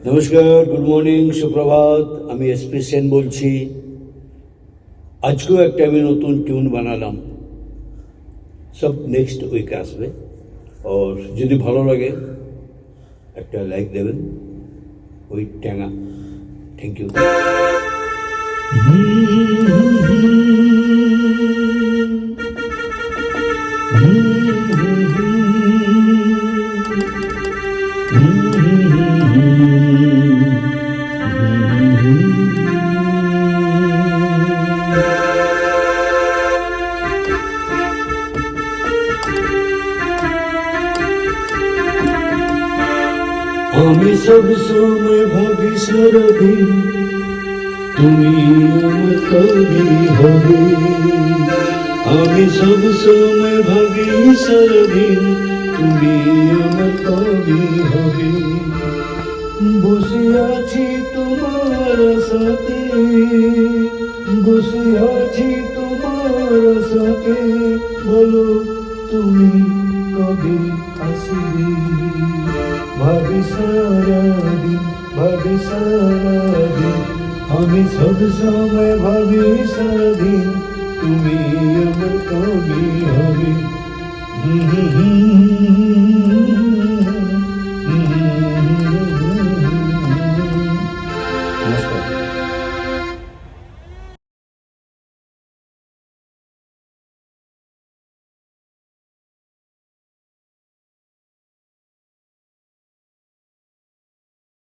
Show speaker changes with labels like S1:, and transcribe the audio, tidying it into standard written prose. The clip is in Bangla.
S1: নমস্কার, গুড মর্নিং, সুপ্রভাত। আমি এসপি সেন বলছি। আজকেও একটা আমি নতুন টিউন বানালাম, সব নেক্সট উইক আসবে। আর যদি ভালো লাগে একটা লাইক দেবেন। ওই ট্যাঙা, থ্যাংক ইউ। আমি সব সময় ভাবি সারাদিন তুমি আমার কবি হবে। আমি সব সময় ভাবি সারাদিন তুমি আমার কবি হবে। বসে আছি তোমার সাথে, বসে আছি তোমার সাথে, বলো তুমি কবে আসবে। ভাবি সারাদিন, ভাবি সারাদিন, আমি সব সময় ভাবি সারাদিন তুমি আমার কবি হবে।